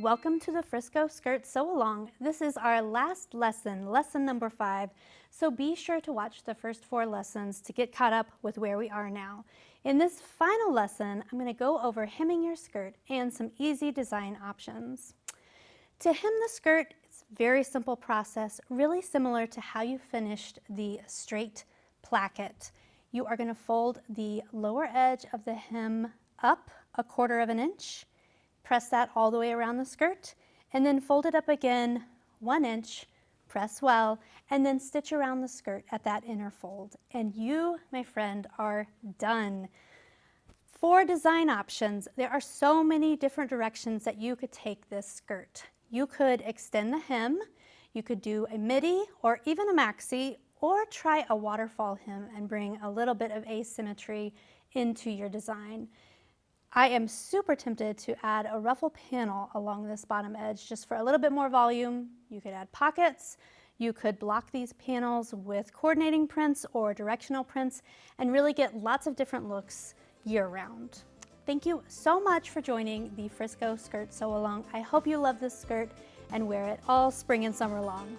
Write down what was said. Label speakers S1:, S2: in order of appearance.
S1: Welcome to the Frisco Skirt Sew Along. This is our last lesson, lesson number 5, so be sure to watch the first 4 lessons to get caught up with where we are now. In this final lesson, I'm going to go over hemming your skirt and some easy design options. To hem the skirt, it's a very simple process, really similar to how you finished the straight placket. You are going to fold the lower edge of the hem up 1/4 inch. Press that all the way around the skirt, and then fold it up again 1 inch, press well, and then stitch around the skirt at that inner fold. And you, my friend, are done. For design options, there are so many different directions that you could take this skirt. You could extend the hem, you could do a midi or even a maxi, or try a waterfall hem and bring a little bit of asymmetry into your design. I am super tempted to add a ruffle panel along this bottom edge just for a little bit more volume. You could add pockets, you could block these panels with coordinating prints or directional prints and really get lots of different looks year-round. Thank you so much for joining the Frisco Skirt Sew Along. I hope you love this skirt and wear it all spring and summer long.